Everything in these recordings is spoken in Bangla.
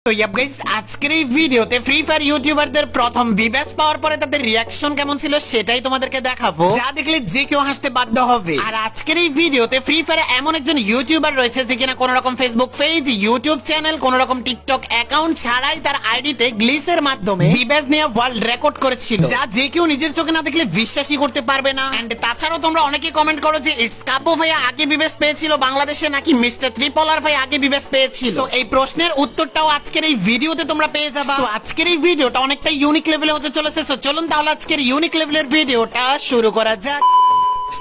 তো ইয়াপ গাইস, আজকের এই ভিডিওতে ফ্রি ফায়ার ইউটিউবারদের প্রথম ভিব্যাস পাওয়ার পরে তাদের রিয়াকশন কেমন ছিল সেটাই তোমাদেরকে দেখাবো, যা দেখলে যে কেউ হাসতে বাধ্য হবে। আর আজকের এই ভিডিওতে ফ্রি ফায়ারে এমন একজন ইউটিউবার রয়েছে যে কিনা কোনো রকম ফেসবুক পেজ, ইউটিউব চ্যানেল, কোনো রকম টিকটক অ্যাকাউন্ট ছাড়াই তার আইডিতে গ্লিচের মাধ্যমে ভিব্যাস নিয়ে ওয়ার্ল্ড রেকর্ড করেছিল, যা যে কেউ নিজের চোখে না দেখলে বিশ্বাসই করতে পারবে না। এন্ড তাছাড়াও তোমরা অনেকে কমেন্ট করো যে ইটস কাপু ভাইয়া আগে ভিব্যাস পেয়েছিল বাংলাদেশে নাকি মিস্টার ত্রিপলার ভাই আগে ভিব্যাস পেয়েছিল। তো এই প্রশ্নের উত্তরটাও আজকের এই ভিডিওতে তোমরা পেয়ে যাবা। তো আজকের এই ভিডিওটা অনেকটা ইউনিক লেভেলে হতে চলেছে। সো চলুন তাহলে আজকের ইউনিক লেভেলের ভিডিওটা শুরু করা যাক।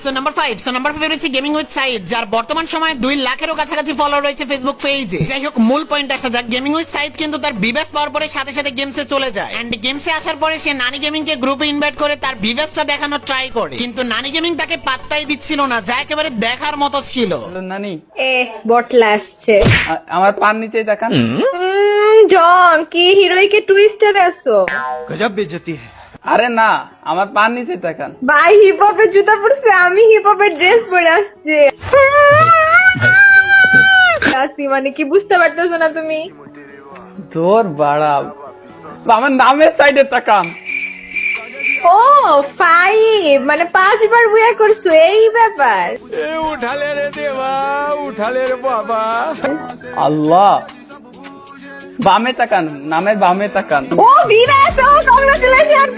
সো নাম্বার 5 রয়েছে গেমিং উইথ সাইদ, যার বর্তমান সময়ে 2 লাখেরও কাছাকাছি ফলোয়ার রয়েছে ফেসবুক পেজে। যাই হোক, মূল পয়েন্ট আসা যাক। গেমিং উইথ সাইদ কিন্তু তার ভিব্যাস পাওয়ার পরে সাথে সাথে গেমসে চলে যায়। এন্ড গেমসে আসার পরে সে নানি গেমিং কে গ্রুপে ইনভাইট করে তার ভিব্যাসটা দেখানোর ট্রাই করে, কিন্তু নানি গেমিং তাকে পাত্তাই দিচ্ছিল না, যা একেবারে দেখার মতো ছিল। নানি বটলা আসছে। আমার পান নিচে দেখান। জন কি হিরোইকে টুইস্টে দেছো? गजब बेइज्जती है। আরে না, আমার পান নিচে দেখান। ভাই হিপ হপের জুতা পরছে, আমি হিপ হপের ড্রেস পরে আসছে। আসি মানে কি বুঝতে পারতেছো না তুমি? তোর বাড়া, আমার নামের সাইডে তাকান। ও 5 মানে 5 বার বুয়া করছো, এই ব্যাপার। ए उठा ले रे देवा, उठा ले रे बाबा। আল্লাহ, বামে তাকান, নামের বামে তাকান। ও ভিভাস, ও কংগ্রাচুলেশন।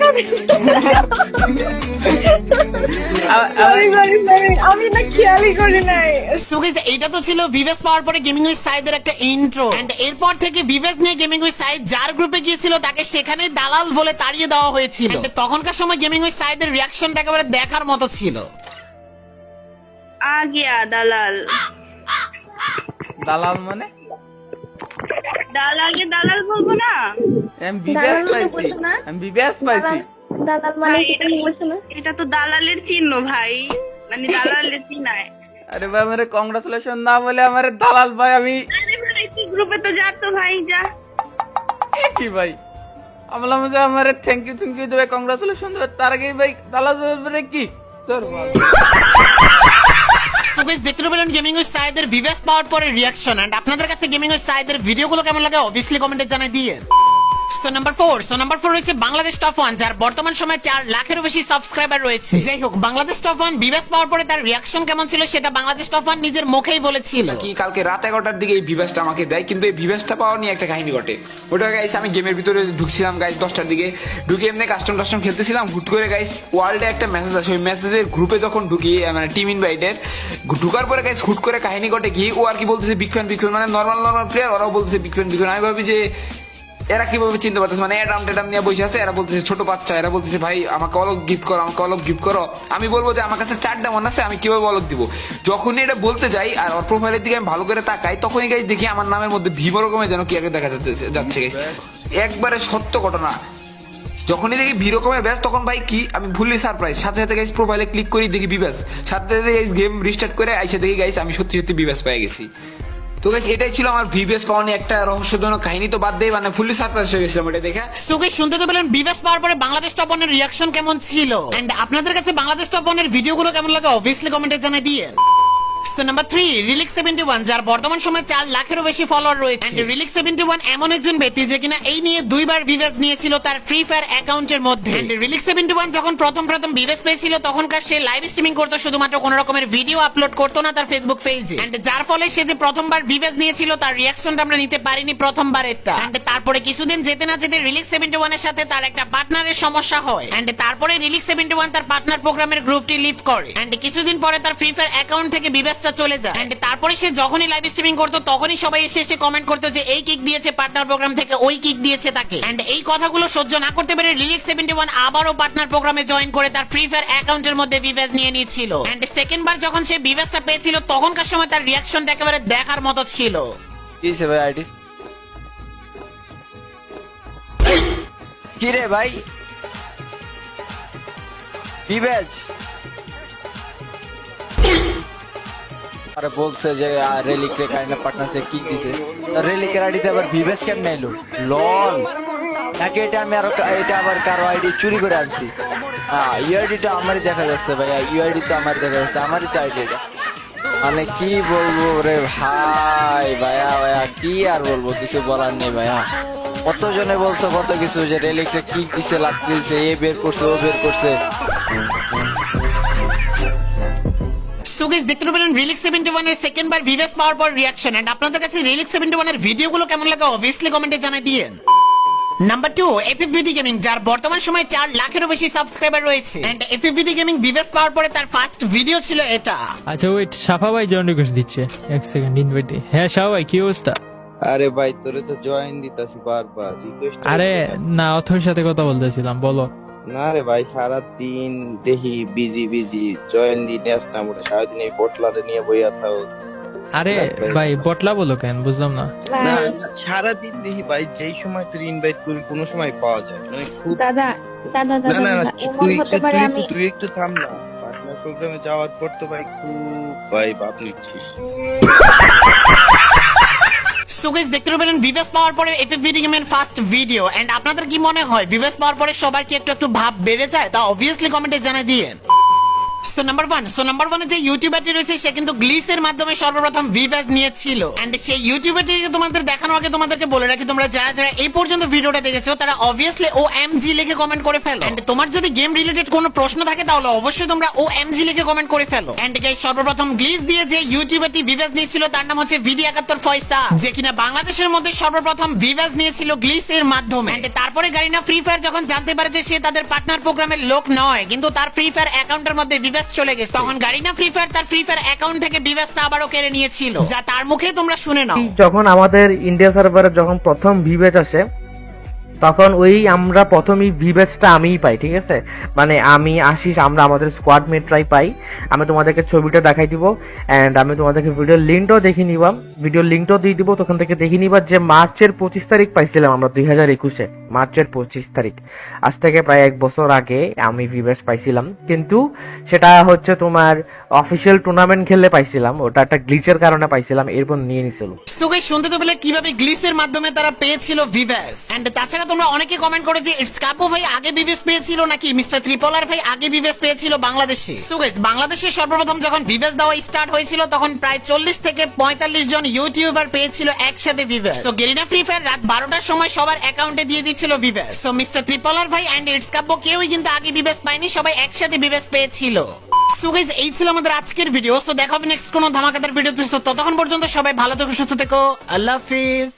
আমি না খেয়ালই করি নাই। সো গাইস, এটা তো ছিল ভিভ্যাস পাওয়ার পরে গেমিং উইথ সাইদের একটা ইন্ট্রো। এন্ড এরপর থেকে ভিভ্যাস নিয়ে গেমিং উইথ সাইদ যার গ্রুপে গিয়েছিল তাকে সেখানে দালাল বলে তাড়িয়ে দেওয়া হয়েছিল। And তখনকার সময় গেমিং উইথ সাইদের রিয়াকশনটা একেবারে দেখার মতো ছিল। आ गया दलाल। দালাল মানে দালালকে দালাল বলবো না? আমি বিবেস দালাল মানে পাইছি, বুঝো না? আমি বিবেস পাইছি। দাদার মানে কি তুমি বলছো না? এটা তো দালালের চিহ্ন ভাই, মানে দালালের চিহ্নায়। আরে ভাই, আমার কংগ্রাচুলেশন না বলে আমার দালাল ভাই। আমি আরে ভাই তুই গ্রুপে তো যা তো ভাই, যা। কি ভাই, আমলা মধ্যে আমার থ্যাংক ইউ দেবে, কংগ্রাচুলেশন দেবে, তার আগে ভাই দালাল দেবে কি? তোর বাবা। সো গাইস, দেখতে পেলেন গেমিং উইথ সাইদের ভিভ্যাস পাওয়ার পরে রিয়াকশন। এন্ড আপনাদের কাছে গেমিং উইথ সাইদের ভিডিওগুলো কেমন লাগে অবভিয়াসলি কমেন্টে জানিয়ে দিয়ে। সো নাম্বার 4 রয়েছে বাংলাদেশ টপ 1, যার বর্তমান সময়ে 4 লাখেরও বেশি সাবস্ক্রাইবার রয়েছে। যাই হোক, বাংলাদেশ টপ 1 ভিভ্যাস পাওয়ার পরে তার রিয়াকশন কেমন ছিল সেটা বাংলাদেশ টপ 1 নিজের মুখেই বলেছিল। কি কালকে রাত 11টার দিকে এই ভিভাসটা আমাকে দেয়, কিন্তু এই ভিভাসটা পাওয়া নিয়ে একটা কাহিনী ঘটে। ওটা গাইস, আমি গেমের ভিতরে ঢুকছিলাম গাইস 10টার দিকে, ঢুকে এমনি কাস্টম খেলতেছিলাম। হুট করে গাইস ওয়ার্ল্ডে একটা মেসেজ আসে, ওই মেসেজের গ্রুপে যখন ঢুকি, মানে টিম ইনভাইটের ঢুকার পরে গাইস হুট করে কাহিনী ঘটে কি, ও আর কি বলতেছে বিগ ফ্যান, মানে নর্মাল প্লেয়ার, ওরাও বলতেছে বিগ ফ্যান। আমি ভাবি যে এরা কিভাবে চিনতে পারতেছে, মানে এডাম নিয়ে বসে আছে, এরা বলতেছে ছোট বাচ্চা, এরা বলতেছে ভাই আমাকে অলক গিফট করো। আমি বলবো যে আমার কাছে 4 ডায়মন্ড আছে, আমি কিভাবে অলক দিব? যখনই এটা বলতে যাই আর ওর প্রোফাইলের দিকে আমি ভালো করে তাকাই, তখনই গাইস দেখি আমার নামের মধ্যে ভীম রকমের যেন কি আগে দেখা যাচ্ছে গাইস, একবারে সত্য ঘটনা। যখনই দেখি ভি রকমের ব্যাস, তখন ভাই কি আমি ভুললি সারপ্রাইজ, সাথে সাথে গাইস প্রোফাইলে ক্লিক করি, দেখি বিব্যাস, সাথে সাথে গাইস গেম রিস্টার্ট করে আইসা দেখি গাইস আমি সত্যি বিব্যাস পেয়ে গেছি। তো গাইস, এটাই ছিল আমার ভিভিএস পাওয়া নিয়ে একটা রহস্যজনক কাহিনী। তো বাদ দিয়ে মানে ফুললি সারপ্রাইজ হয়ে গেছিলাম এটা দেখে। সো গাইস, শুনতে তো পেলেন ভিভ্যাস পাওয়ার পরে বাংলাদেশ টপ 1 এর রিয়াকশন কেমন ছিল। এন্ড আপনাদের কাছে বাংলাদেশ টপ 1 এর ভিডিওগুলো কেমন লাগে অবভিয়াসলি কমেন্টে জানিয়ে দিয়ে। সো নাম্বার 3 রিলিক্স 71, যার বর্তমান সময়ে 4 লাখেরও বেশি ফলোয়ার রয়েছে। এন্ড রিলিক্স 71 এমন একজন ব্যক্তি যে কিনা এই নিয়ে 2 বার ভিভ্যাস নিয়েছিল তার ফ্রি ফায়ার অ্যাকাউন্টের মধ্যে। এন্ড রিলিক্স 71 যখন প্রথম ভিভ্যাস পেয়েছিল তখনকার সে লাইভ স্ট্রিমিং করতো, শুধুমাত্র কোনো রকমের ভিডিও আপলোড করতো না তার ফেসবুক পেজে। এন্ড যার ফলে সে যে প্রথমবার ভিভ্যাস নিয়েছিল তার রিয়াকশনটা আমরা নিতে পারিনি প্রথমবারেরটা। এন্ড তারপরে কিছুদিন যেতে না যেতে রিলিক্স 71 এর সাথে তার একটা পার্টনারের সমস্যা হয়। এন্ড তারপরে রিলিক্স 71 তার পার্টনার প্রোগ্রামের গ্রুপটি লিভ করে। এন্ড কিছুদিন পরে তার ফ্রি ফায়ার অ্যাকাউন্ট থেকে ভিভ্যাসটা চলে যায়। এন্ড তারপরে সে যখনই লাইভ স্ট্রিমিং করতো তখনই সবাই এসে কমেন্ট করতো যে এই কিক দিয়েছে পার্টনার প্রোগ্রাম থেকে, ওই কিক দিয়েছে তাকে। এন্ড এই কথাগুলো সহ্য না করতে পেরে রিলিক্স 71 আবারও পার্টনার প্রোগ্রামে জয়েন করে তার ফ্রি ফায়ার অ্যাকাউন্টের মধ্যে ভিভ্যাস নিয়ে নিয়েছিল। এন্ড সেকেন্ড বার যখন সে ভিভ্যাসটা পেয়েছিল তখনকার সময় তার রিয়াকশনটা একেবারে দেখার মতো ছিল। কিসে ভাই আইডি কি রে ভাই বিবেচ? আরে বলছে যে রেলিকের কাইন্ড পার্টনারতে কি দিছে, রেলিকের আইডিতে আবার ভিভেস কেমনে এলো? লল, নাকি এটা আমি আরো এটা আবার কারো আইডি চুরি করে আনছি? হ্যাঁ, ইউআইডিটা আমারই দেখা যাচ্ছে ভাই, ইউআইডি তো আমার দেখা যাচ্ছে, আমারই তো আইডি এটা। মানে কি বলবো রে ভাই, ভাইয়া কি আর বলবো, কিছু বলার নেই ভাইয়া। কতজনে বলছো কত কিছু, যে রেলিকটা কি কিসে লাগতেছে, এ বের করছে ও বের করছে। সো গাইস দেখতে পেলেন রিলিক 71 এর সেকেন্ড বার ভিভেস পাওয়ার পর রিঅ্যাকশন, এন্ড আপনাদের কাছে রিলিক 71 এর ভিডিওগুলো কেমন লাগে অবভিয়াসলি কমেন্টে জানাই দিয়েন। নাম্বার 2 এফএফভিডি গেমিং, যার বর্তমান সময়ে 4 লাখেরও বেশি সাবস্ক্রাইবার রয়েছে, এন্ড এফএফভিডি গেমিং ভিভেস পাওয়ার পরে তার ফার্স্ট ভিডিও ছিল এটা। আচ্ছা ওয়েট, সাফা ভাই জয়েন রিকোয়েস্ট দিচ্ছে, এক সেকেন্ড ইনভাইট দি। হ্যাঁ সাফা ভাই কি অবস্থা? আরে ভাই তোরে তো জয়েন দিতাছি বারবার, রিকোয়েস্ট। আরে না, অথর সাথে কথা বলতেছিলাম, বলো। না রে ভাই, সারা দিন দেখি বিজি জয়েন দি নেস না মোটা, সারাদিন এই বটলারে নিয়ে বইয়া থাও। আরে ভাই বটলা বলো কেন, বুঝলাম না। না সারা দিন দেখি ভাই, যেই সময় তুই ইনভাইট করি কোনো সময় পাওয়া যায়, মানে খুব। দাদা দাদা না না দাদা না, এমন হতে পারে আমি তুই একটু থাম না। পার্টনার প্রোগ্রামে যাওয়ার পর তো ভাই খুব ভাই বাপ নিচ্ছিস। সো গাইস দেখতে পেলেন ভিভেস পাওয়ার পরে এফএফভিডি গেমের ফার্স্ট ভিডিও, এন্ড আপনাদের কি মনে হয় ভিভেস পাওয়ার পরে সবার কি একটু ভাব বেড়ে যায়? তা অবভিয়াসলি কমেন্টে জানাই দিয়েন। সো নাম্বার 1 যে ইউটিউবারটি রয়েছে সে কিন্তু গ্লিসের মাধ্যমে সর্বপ্রথম ভিভেস নিয়েছিল, এন্ড সেই ইউটিউবারটিকে তোমাদের দেখানোর আগে তোমাদেরকে বলে রাখি, তোমরা যারা এই পর্যন্ত ভিডিওটা দেখেছো তারা অবভিয়াসলি OMG লিখে কমেন্ট করে ফেলো, এন্ড তোমার যদি গেম রিলেটেড কোনো প্রশ্ন থাকে তাহলে অবশ্যই তোমরা OMG লিখে কমেন্ট করে ফেলো। এন্ড গাইস সর্বপ্রথম গ্লিস দিয়ে যে ইউটিউবারটি ভিভেস নিয়েছিল তার নাম হচ্ছে ভিডি 71 ফয়সা, যে কিনা বাংলাদেশের মধ্যে সর্বপ্রথম ভিভেস নিয়েছিল গ্লিসের মাধ্যমে। এন্ড তারপরে গারিনা ফ্রি ফায়ার যখন জানতে পারে যে সে তাদের পার্টনার প্রোগ্রামের লোক নয়, কিন্তু তার ফ্রি ফায়ার অ্যাকাউন্টের মধ্যে ভিভেস চলে গেছে, তখন গারিনা ফ্রি ফায়ার তার ফ্রি ফায়ার অ্যাকাউন্ট থেকে ভিভেসটা আবারও কেড়ে নিয়েছিল, যা তার মুখে তোমরা শুনে নাও। যখন আমাদের ইন্ডিয়া সার্ভারে যখন প্রথম ভিভেজ আসে, তখন আমরা প্রথমই ভিভেজটা আমিই পাই, ঠিক আছে? মানে আমি আশিস, আমরা আমাদের স্কোয়াড মেটরাই পাই। আমি তোমাদেরকে ছবিটা দেখাই দিব, এন্ড আমি তোমাদেরকে ভিডিও লিঙ্কটাও দেখে নিবা, ভিডিও লিঙ্কটাও দিয়ে দিব, তখন থেকে দেখে নিবা যে মার্চের 25 তারিখ পাইছিলাম আমরা 2021-এ, মার্চের 25 তারিখ। আজ থেকে প্রায় 1 বছর আগে আমি ভিভেজ পাইছিলাম, কিন্তু সেটা হচ্ছে তোমার অফিসিয়াল টুর্নামেন্ট খেললে পাইছিলাম, ওটা একটা গ্লিচের কারণে পাইছিলাম, এরপর নিয়ে নিছিল। সো গাইস শুনতে তো পেলে কিভাবে গ্লিসের মাধ্যমে তারা পেয়েছিল ভিভেস, এন্ড তাছাড়া তোমরা অনেকে কমেন্ট করে যে ইটস কাপু ভাই আগে ভিভেস পেয়েছিল নাকি মিস্টার ত্রিপলার ভাই আগে ভিভেস পেয়েছিল বাংলাদেশে। সো গাইস বাংলাদেশে সর্বপ্রথম যখন ভিভেস দেওয়া স্টার্ট হয়েছিল তখন প্রায় 40 থেকে 45 জন ইউটিউবার পেয়েছিল একসাথে ভিভেস। সো গেরিনা ফ্রি ফায়ার রাত 12টার সময় সবার অ্যাকাউন্টে দিয়ে দিচ্ছিল ভিভেস। সো মিস্টার ত্রিপলার ভাই এন্ড ইটস কাপু কেউই কিন্তু আগে ভিভেস পায়নি, সবাই একসাথে ভিভেস পেয়েছিল। সো গাইস এই ছিল আমাদের আজকের ভিডিও। সো দেখা হবে নেক্সট কোনো ধামাকাদার ভিডিওতে, ততক্ষণ পর্যন্ত সবাই ভালো থেকো, সুস্থ থেকো, আল্লাহ হাফেজ।